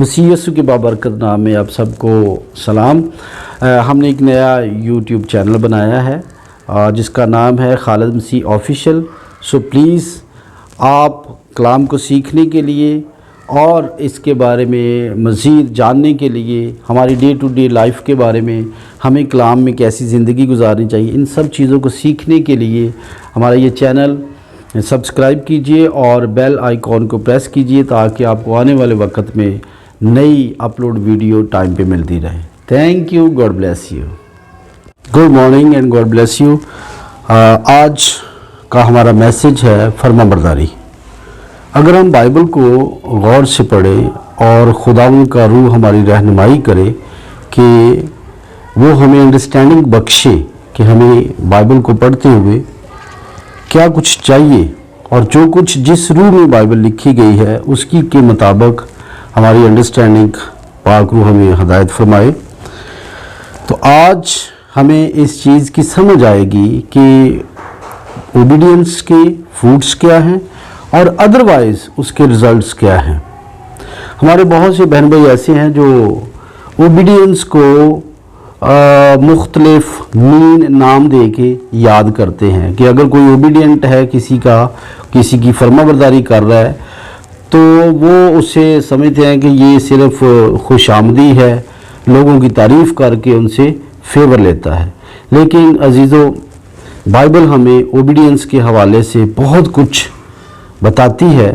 मसीह यीशु के बाबरकत नाम में आप सबको सलाम। हमने एक नया यूट्यूब चैनल बनाया है जिसका नाम है खालिद मसीह ऑफिशियल। सो प्लीज़ आप कलाम को सीखने के लिए और इसके बारे में मज़ीद जानने के लिए, हमारी डे टू डे लाइफ के बारे में, हमें कलाम में कैसी ज़िंदगी गुजारनी चाहिए, इन सब चीज़ों को सीखने के लिए हमारा ये चैनल सब्सक्राइब कीजिए और बेल आइकॉन को प्रेस कीजिए ताकि आपको आने वाले वक्त में नई अपलोड वीडियो टाइम पे मिलती रहे। Thank you, God bless you. Good morning and God bless you. आज का हमारा मैसेज है फर्माबरदारी। अगर हम बाइबल को गौर से पढ़ें और खुदावंद का रूह हमारी रहनुमाई करे कि वो हमें अंडरस्टैंडिंग बख्शे कि हमें बाइबल को पढ़ते हुए क्या कुछ चाहिए और जो कुछ जिस रूह में बाइबल लिखी गई है उसकी के मुताबिक हमारी अंडरस्टैंडिंग पाक रूह हमें हदायत फरमाए। तो आज हमें इस चीज़ की समझ आएगी कि ओबीडियंस के फ्रूट्स क्या हैं और अदरवाइज़ उसके रिज़ल्ट्स क्या हैं। हमारे बहुत से बहन भाई ऐसे हैं जो ओबीडियंस को मुख्तलिफ मीन नाम दे के याद करते हैं कि अगर कोई ओबीडियंट है, किसी की फर्माबरदारी कर रहा है, तो वो उसे समझते हैं कि ये सिर्फ खुशामदी है, लोगों की तारीफ़ करके उनसे फेवर लेता है। लेकिन अजीज़ों, बाइबल हमें ओबीडियंस के हवाले से बहुत कुछ बताती है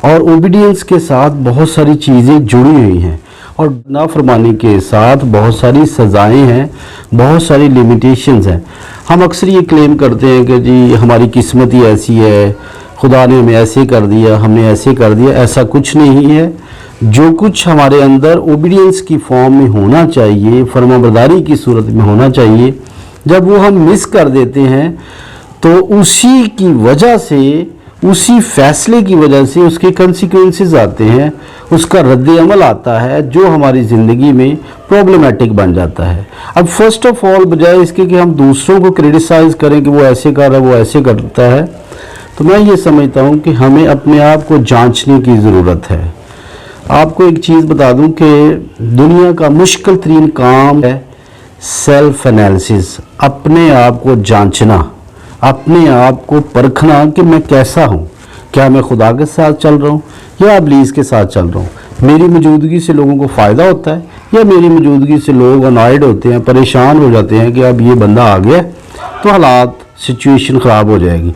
और ओबीडियंस के साथ बहुत सारी चीज़ें जुड़ी हुई हैं और नाफरमानी के साथ बहुत सारी सज़ाएं हैं, बहुत सारी लिमिटेशंस हैं। हम अक्सर ये क्लेम करते हैं कि जी हमारी किस्मत ही ऐसी है, खुदा ने हमें ऐसे कर दिया, हमने ऐसे कर दिया। ऐसा कुछ नहीं है। जो कुछ हमारे अंदर ओबीडियंस की फॉर्म में होना चाहिए, फर्माबरदारी की सूरत में होना चाहिए, जब वो हम मिस कर देते हैं तो उसी की वजह से, उसी फैसले की वजह से उसके कंसिक्वेंसेस आते हैं, उसका रद्द अमल आता है जो हमारी ज़िंदगी में प्रॉब्लमेटिक बन जाता है। अब फर्स्ट ऑफ ऑल, बजाय इसके कि हम दूसरों को क्रिटिसाइज़ करें कि वो ऐसे कर रहा है, वो ऐसे करता है, तो मैं ये समझता हूँ कि हमें अपने आप को जांचने की ज़रूरत है। आपको एक चीज़ बता दूँ कि दुनिया का मुश्किल तरीन काम है सेल्फ एनालिसिस, अपने आप को जांचना, अपने आप को परखना कि मैं कैसा हूँ। क्या मैं खुदा के साथ चल रहा हूँ या इब्लीस के साथ चल रहा हूँ? मेरी मौजूदगी से लोगों को फ़ायदा होता है या मेरी मौजूदगी से लोग अनॉयड होते हैं, परेशान हो जाते हैं कि अब ये बंदा आ गया तो हालात, सिचुएशन ख़राब हो जाएगी।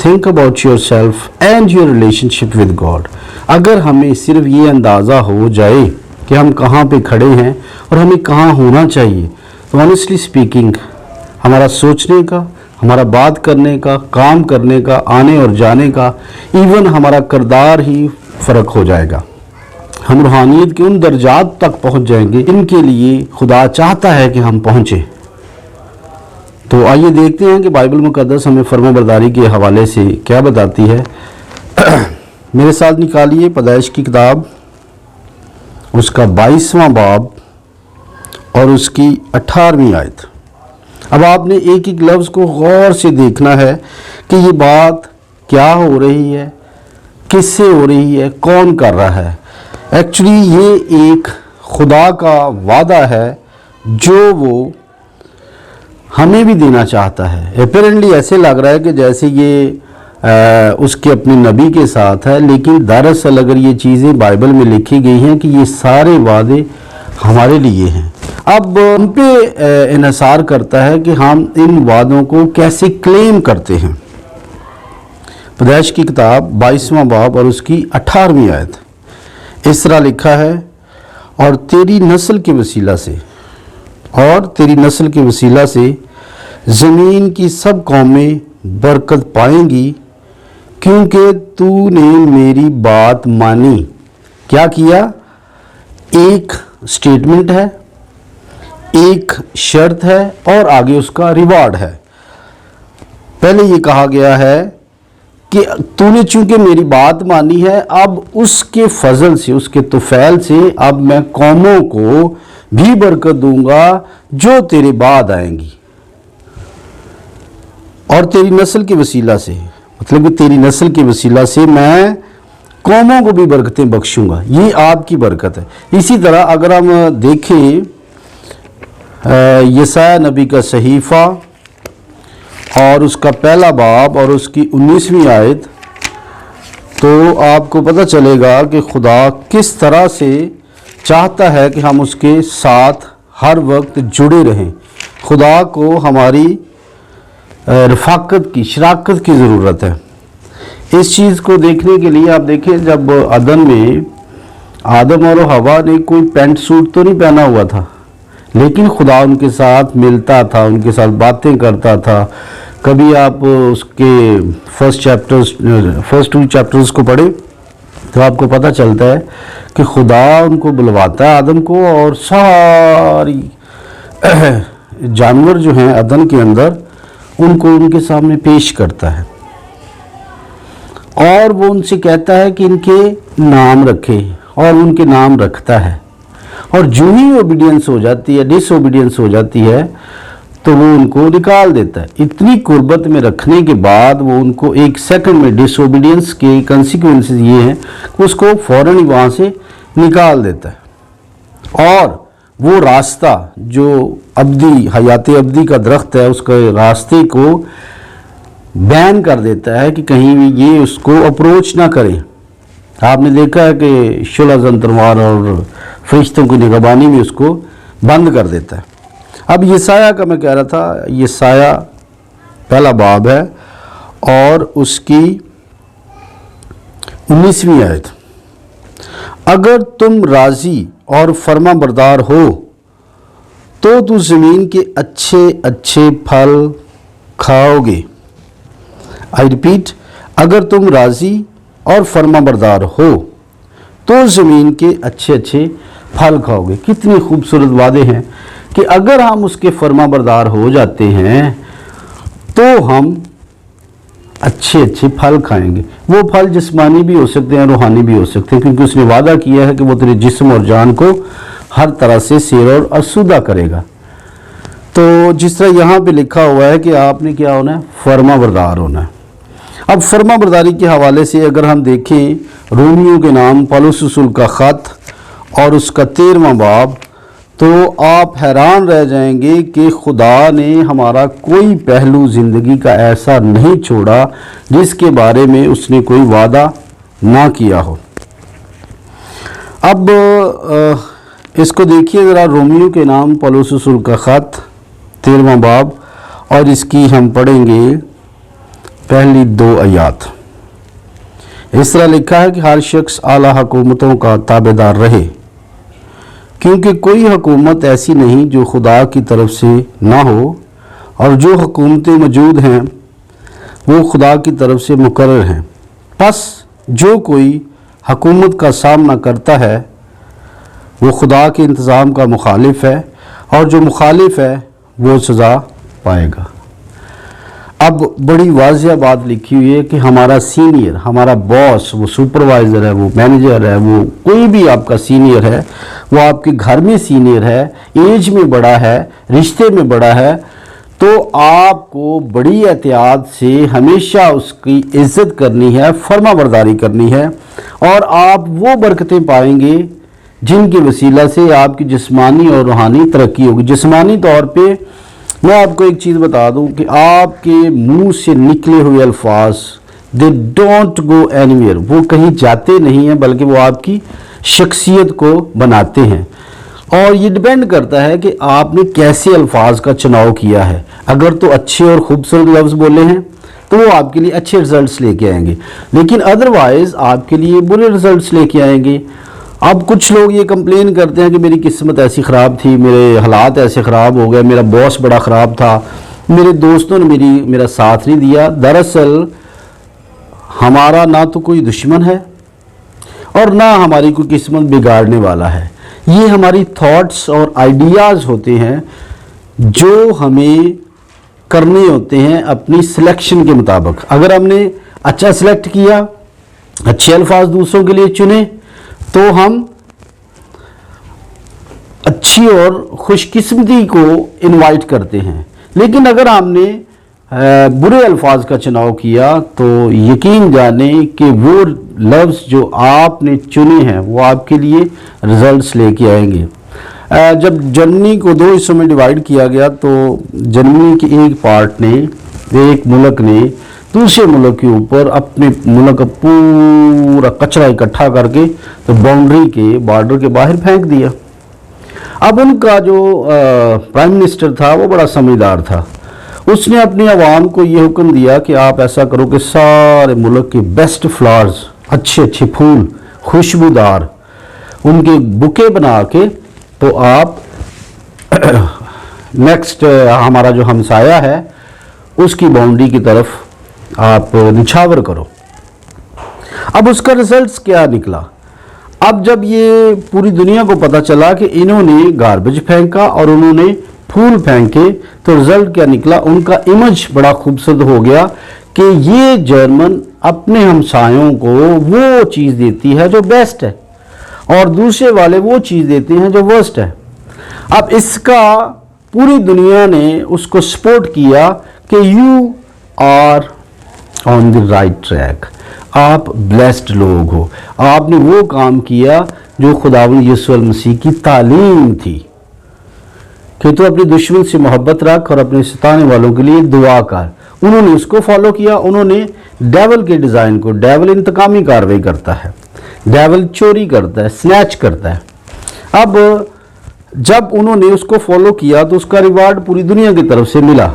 Think about your self and your relationship with God. अगर हमें सिर्फ ये अंदाज़ा हो जाए कि हम कहाँ पे खड़े हैं और हमें कहाँ होना चाहिए, तो ऑनेस्टली स्पीकिंग हमारा सोचने का, हमारा बात करने का, काम करने का, आने और जाने का, इवन हमारा किरदार ही फ़र्क हो जाएगा। हम रूहानियत के उन दर्जात तक पहुँच जाएंगे इनके लिए खुदा चाहता है कि हम पहुँचें। तो आइए देखते हैं कि बाइबल मुक़द्दस हमें फर्माबरदारी के हवाले से क्या बताती है। मेरे साथ निकालिए पैदाइश की किताब, उसका 22वां बाब और उसकी 18वीं आयत। अब आपने एक एक लफ्ज़ को गौर से देखना है कि ये बात क्या हो रही है, किससे हो रही है, कौन कर रहा है। एक्चुअली ये एक खुदा का वादा है जो वो हमें भी देना चाहता है। अपेरेंटली ऐसे लग रहा है कि जैसे ये उसके अपने नबी के साथ है, लेकिन दरअसल अगर ये चीज़ें बाइबल में लिखी गई हैं कि ये सारे वादे हमारे लिए हैं। अब हम पे इन्हिसार करता है कि हम इन वादों को कैसे क्लेम करते हैं। पैदाइश की किताब 22वां बाब और उसकी 18वीं आयत इस तरह लिखा है, और तेरी नस्ल के वसीला से, और तेरी नस्ल के वसीला से ज़मीन की सब कौमें बरकत पाएंगी क्योंकि तूने मेरी बात मानी। क्या किया? एक स्टेटमेंट है, एक शर्त है और आगे उसका रिवार्ड है। पहले ये कहा गया है कि तूने चूंकि मेरी बात मानी है, अब उसके फजल से, उसके तुफैल से अब मैं कौमों को भी बरकत दूंगा जो तेरे बाद आएंगी। और तेरी नस्ल के वसीला से, मतलब कि तेरी नस्ल के वसीला से मैं قوموں کو بھی برکتیں بخشوں گا، یہ آپ کی برکت ہے۔ اسی طرح اگر ہم دیکھیں یسایہ نبی کا صحیفہ اور اس کا پہلا باب اور اس کی 19ویں آیت، تو آپ کو پتہ چلے گا کہ خدا کس طرح سے چاہتا ہے کہ ہم اس کے ساتھ ہر وقت جڑے رہیں۔ خدا کو ہماری رفاقت کی، شراکت کی ضرورت ہے۔ اس چیز کو دیکھنے کے لیے آپ دیکھیں، جب عدن میں آدم اور حوا نے کوئی پینٹ سوٹ تو نہیں پہنا ہوا تھا، لیکن خدا ان کے ساتھ ملتا تھا، ان کے ساتھ باتیں کرتا تھا۔ کبھی آپ اس کے فرسٹ 2 چیپٹرز کو پڑھیں تو آپ کو پتہ چلتا ہے کہ خدا ان کو بلواتا ہے، آدم کو، اور ساری جانور جو ہیں عدن کے اندر ان کو ان کے سامنے پیش کرتا ہے، اور وہ ان سے کہتا ہے کہ ان کے نام رکھے، اور ان کے نام رکھتا ہے۔ اور جو ہی اوبیڈینس ہو جاتی ہے، ڈس اوبیڈینس ہو جاتی ہے، تو وہ ان کو نکال دیتا ہے۔ اتنی قربت میں رکھنے کے بعد وہ ان کو 1 سیکنڈ میں، ڈس اوبیڈینس کے کنسیکوینسز یہ ہیں کہ اس کو فوراً ہی وہاں سے نکال دیتا ہے، اور وہ راستہ جو ابدی، حیات ابدی کا درخت ہے، اس کے راستے کو بین کر دیتا ہے کہ کہیں بھی یہ اس کو اپروچ نہ کریں۔ آپ نے دیکھا ہے کہ شعلہ زن تلوار اور فرشتوں کی نگہبانی بھی اس کو بند کر دیتا ہے۔ اب یسایہ کا میں کہہ رہا تھا، یسایہ پہلا باب ہے اور اس کی 19ویں آیت، اگر تم راضی اور فرما بردار ہو تو زمین کے اچھے اچھے پھل کھاؤ گے۔ آئی ریپیٹ، اگر تم راضی اور فرما بردار ہو تو زمین کے اچھے اچھے پھل کھاؤ گے۔ کتنی خوبصورت وعدے ہیں کہ اگر ہم اس کے فرما بردار ہو جاتے ہیں تو ہم اچھے اچھے پھل کھائیں گے۔ وہ پھل جسمانی بھی ہو سکتے ہیں، روحانی بھی ہو سکتے ہیں، کیونکہ اس نے وعدہ کیا ہے کہ وہ تیرے جسم اور جان کو ہر طرح سے سیر اور آسودہ کرے گا۔ تو جس طرح یہاں پہ لکھا ہوا ہے کہ آپ نے کیا ہونا ہے، فرما بردار ہونا ہے۔ اب فرما برداری کے حوالے سے اگر ہم دیکھیں رومیوں کے نام پولس رسول کا خط اور اس کا 13واں باب، تو آپ حیران رہ جائیں گے کہ خدا نے ہمارا کوئی پہلو زندگی کا ایسا نہیں چھوڑا جس کے بارے میں اس نے کوئی وعدہ نہ کیا ہو۔ اب اس کو دیکھیے ذرا، رومیوں کے نام پولس رسول کا خط 13واں باب، اور اس کی ہم پڑھیں گے پہلی 2 آیات۔ اس طرح لکھا ہے کہ ہر شخص اعلیٰ حکومتوں کا تابع دار رہے، کیونکہ کوئی حکومت ایسی نہیں جو خدا کی طرف سے نہ ہو، اور جو حکومتیں موجود ہیں وہ خدا کی طرف سے مقرر ہیں۔ پس جو کوئی حکومت کا سامنا کرتا ہے وہ خدا کے انتظام کا مخالف ہے، اور جو مخالف ہے وہ سزا پائے گا۔ اب بڑی واضح بات لکھی ہوئی ہے کہ ہمارا سینئر، ہمارا باس، وہ سپروائزر ہے، وہ مینیجر ہے، وہ کوئی بھی آپ کا سینئر ہے، وہ آپ کے گھر میں سینئر ہے، ایج میں بڑا ہے، رشتے میں بڑا ہے، تو آپ کو بڑی احتیاط سے ہمیشہ اس کی عزت کرنی ہے، فرما برداری کرنی ہے، اور آپ وہ برکتیں پائیں گے جن کے وسیلہ سے آپ کی جسمانی اور روحانی ترقی ہوگی۔ جسمانی طور پہ میں آپ کو ایک چیز بتا دوں کہ آپ کے منہ سے نکلے ہوئے الفاظ they don't go anywhere، وہ کہیں جاتے نہیں ہیں بلکہ وہ آپ کی شخصیت کو بناتے ہیں، اور یہ ڈیپینڈ کرتا ہے کہ آپ نے کیسے الفاظ کا چناؤ کیا ہے۔ اگر تو اچھے اور خوبصورت لفظ بولے ہیں تو وہ آپ کے لیے اچھے رزلٹس لے کے آئیں گے، لیکن ادروائز آپ کے لیے برے رزلٹس لے کے آئیں گے۔ اب کچھ لوگ یہ کمپلین کرتے ہیں کہ میری قسمت ایسی خراب تھی، میرے حالات ایسے خراب ہو گئے، میرا باس بڑا خراب تھا، میرے دوستوں نے میرا ساتھ نہیں دیا۔ دراصل ہمارا نہ تو کوئی دشمن ہے اور نہ ہماری کوئی قسمت بگاڑنے والا ہے، یہ ہماری تھاٹس اور آئیڈیاز ہوتے ہیں جو ہمیں کرنے ہوتے ہیں اپنی سلیکشن کے مطابق۔ اگر ہم نے اچھا سلیکٹ کیا، اچھے الفاظ دوسروں کے لیے چنے، تو ہم اچھی اور خوش قسمتی کو انوائٹ کرتے ہیں، لیکن اگر ہم نے बुरे अल्फाज का चुनाव किया तो यकीन जाने कि वो लफ्ज़ जो आपने चुने हैं वो आपके लिए रिजल्ट्स लेके आएंगे। जब जर्मनी को दो हिस्सों में डिवाइड किया गया तो जर्मनी के एक पार्ट ने, एक मुल्क ने दूसरे मुल्क के ऊपर अपने मुल्क का पूरा कचरा इकट्ठा करके तो बाउंड्री के बॉर्डर के बाहर फेंक दिया। अब उनका जो प्राइम मिनिस्टर था वो बड़ा समझदार था। उसने अपनी आवाम को ये हुक्म दिया कि आप ऐसा करो कि सारे मुल्क के बेस्ट फ्लावर्स, अच्छे अच्छे फूल, खुशबूदार, उनके बुके बना के तो आप नेक्स्ट हमारा जो हमसाया है उसकी बाउंड्री की तरफ आप निछावर करो। अब उसका रिजल्ट्स क्या निकला? अब जब ये पूरी दुनिया को पता चला कि इन्होंने गार्बेज फेंका और उन्होंने फूल फेंके तो रिजल्ट क्या निकला? उनका इमेज बड़ा खूबसूरत हो गया कि ये जर्मन अपने हमसायों को वो चीज़ देती है जो बेस्ट है और दूसरे वाले वो चीज़ देते हैं जो वर्स्ट है। अब इसका पूरी दुनिया ने उसको सपोर्ट किया कि you are on the right track, आप ब्लेस्ड लोग हो, आपने वो काम किया जो खुदावंद यीशु मसीह की तालीम थी कि तो अपने दुश्मन से मोहब्बत रख और अपने सताने वालों के लिए दुआ कर। उन्होंने उसको फॉलो किया। उन्होंने डेवल के डिज़ाइन को, डेवल इंतकामी कार्रवाई करता है, डेवल चोरी करता है, स्नैच करता है। अब जब उन्होंने उसको फॉलो किया तो उसका रिवार्ड पूरी दुनिया की तरफ से मिला।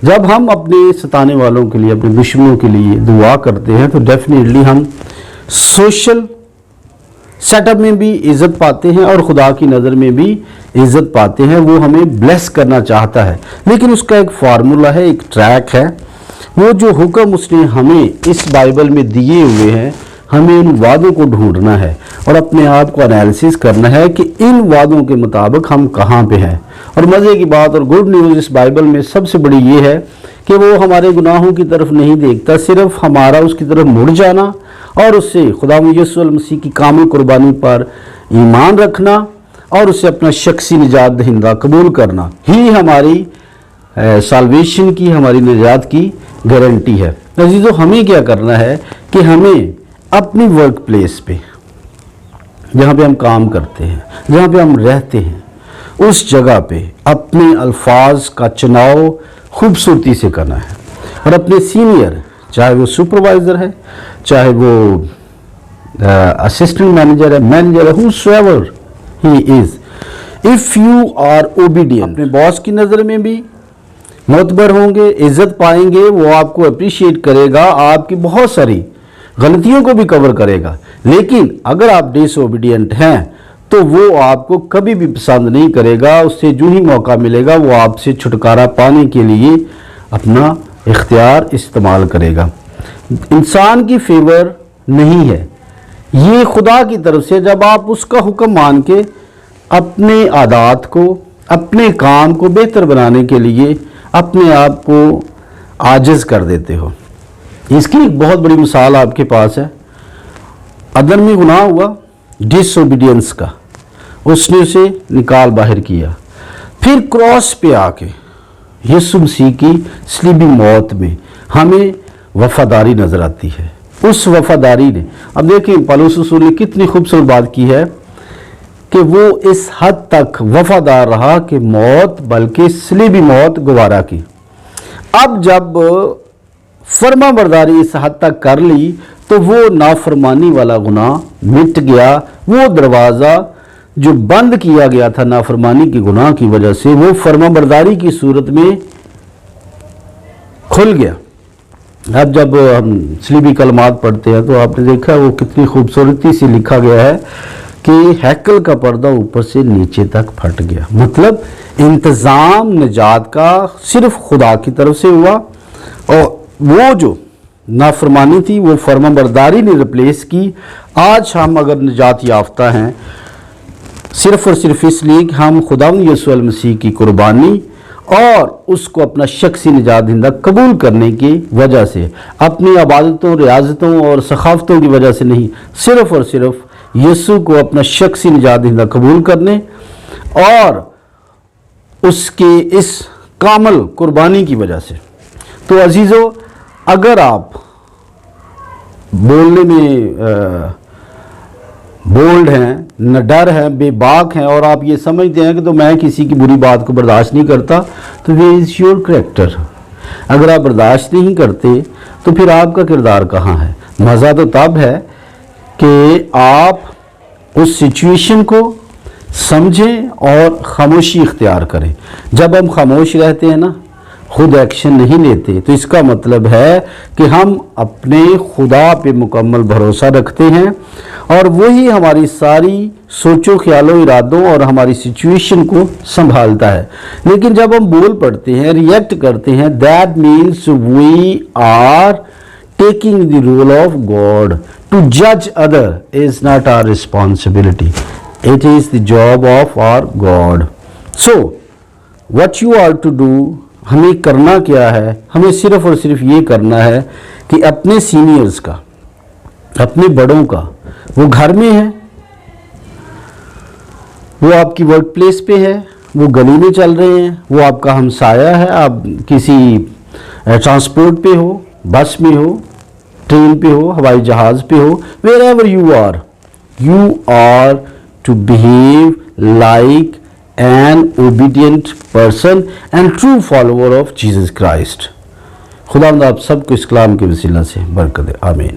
जब हम अपने सताने वालों के लिए, अपने दुश्मनों के लिए दुआ करते हैं तो डेफिनेटली हम सोशल सेटअप में भी इज़्ज़त पाते हैं और खुदा की नज़र में भी इज़्ज़त पाते हैं। वो हमें ब्लेस करना चाहता है, लेकिन उसका एक फार्मूला है, एक ट्रैक है। वो जो हुक्म उसने हमें इस बाइबल में दिए हुए हैं, हमें उन वादों को ढूंढना है और अपने आप को एनालिसिस करना है कि इन वादों के मुताबिक हम कहाँ पे हैं। और मज़े की बात और गुड न्यूज़ इस बाइबल में सबसे बड़ी ये है कि वो हमारे गुनाहों की तरफ नहीं देखता, सिर्फ हमारा उसकी तरफ मुड़ जाना और उससे खुदावंद यीशु मसीह की कामिल कुर्बानी पर ईमान रखना और उसे अपना शख्सी निजात दहिंदा कबूल करना ही हमारी साल्वेशन की, हमारी निजात की गारंटी है। अजीज़ों, हमें क्या करना है कि हमें अपनी वर्क प्लेस पे, जहाँ पे हम काम करते हैं, जहाँ पे हम रहते हैं, उस जगह पे अपने अल्फाज का चुनाव खूबसूरती से करना है और अपने सीनियर, चाहे वो सुपरवाइज़र है, चाहे वो असिस्टेंट मैनेजर है, मैनेजर है, whosoever he is, if you are obedient, अपने बॉस की नज़र में भी मोतबर होंगे, इज़्ज़त पाएंगे, वो आपको अप्रिशिएट करेगा, आपकी बहुत सारी गलतियों को भी कवर करेगा। लेकिन अगर आप डिसओबीडियंट हैं तो वो आपको कभी भी पसंद नहीं करेगा। उससे जो ही मौका मिलेगा वो आपसे छुटकारा पाने के लिए अपना इख्तियार इस्तेमाल करेगा। इंसान की फेवर नहीं है, ये खुदा की तरफ से जब आप उसका हुक्म मान के अपने आदात को, अपने काम को बेहतर बनाने के लिए अपने आप को आजिज कर देते हो। इसकी एक बहुत बड़ी मिसाल आपके पास है। अदन में गुनाह हुआ डिसओबीडियंस का, उसने उसे निकाल बाहर किया। फिर क्रॉस पे आके यीशु मसीह की सलीबी मौत में हमें वफादारी नजर आती है। उस वफादारी ने, अब देखें पौलुस रसूल ने कितनी खूबसूरत बात की है कि वो इस हद तक वफादार रहा कि मौत, बल्कि सलीबी मौत गवारा की। अब जब फर्मा बरदारी इस हद तक कर ली तो वो नाफरमानी वाला गुनाह मिट गया। वो दरवाज़ा जो बंद किया गया था नाफरमानी के गुनाह की वजह से, वो फर्मा बरदारी की सूरत में खुल गया। अब जब हम सलीबी कलमात पढ़ते हैं तो आपने देखा वो कितनी खूबसूरती से लिखा गया है कि हैकल का पर्दा ऊपर से नीचे तक फट गया। मतलब इंतज़ाम निजात का सिर्फ खुदा की तरफ से हुआ और वो जो नाफरमानी थी वो फर्मा बरदारी ने रिप्लेस की। आज हम अगर निजात याफ्ता हैं सिर्फ और सिर्फ इसलिए कि हम खुदावंद यीशु मसीह की कुर्बानी और उसको अपना शख्सी निजात दहिंदा कबूल करने की वजह से, अपनी इबादतों, रियाजतों और सखावतों की वजह से नहीं, सिर्फ और सिर्फ यीशु को अपना शख्सी निजात दहिंदा कबूल करने और उसके इस कामल कुर्बानी की वजह से। تو عزیزو، اگر آپ بولنے میں بولڈ ہیں، نہ ڈر ہیں، بے باک ہیں، اور آپ یہ سمجھتے ہیں کہ تو میں کسی کی بری بات کو برداشت نہیں کرتا، تو ویئر از یور کریکٹر؟ اگر آپ برداشت نہیں کرتے تو پھر آپ کا کردار کہاں ہے؟ مزہ تو تب ہے کہ آپ اس سچویشن کو سمجھیں اور خاموشی اختیار کریں۔ جب ہم خاموش رہتے ہیں نا، خود ایکشن نہیں لیتے، تو اس کا مطلب ہے کہ ہم اپنے خدا پہ مکمل بھروسہ رکھتے ہیں، اور وہی ہماری ساری سوچوں، خیالوں، ارادوں اور ہماری سچویشن کو سنبھالتا ہے۔ لیکن جب ہم بول پڑتے ہیں، ریئیکٹ کرتے ہیں، that means we are taking the role of God. To judge other is not our responsibility. It is the job of our God. So, what you are to do, ہمیں کرنا کیا ہے؟ ہمیں صرف اور صرف یہ کرنا ہے کہ اپنے سینئرز کا، اپنے بڑوں کا، وہ گھر میں ہے، وہ آپ کی ورک پلیس پہ ہے، وہ گلی میں چل رہے ہیں، وہ آپ کا ہمسایہ ہے، آپ کسی ٹرانسپورٹ پہ ہو، بس میں ہو، ٹرین پہ ہو، ہوائی جہاز پہ ہو، wherever you are to behave like an obedient person and true follower of Jesus Christ. خدا آپ سب کو اس کلام کے وسیلہ سے برکت دے، آمین۔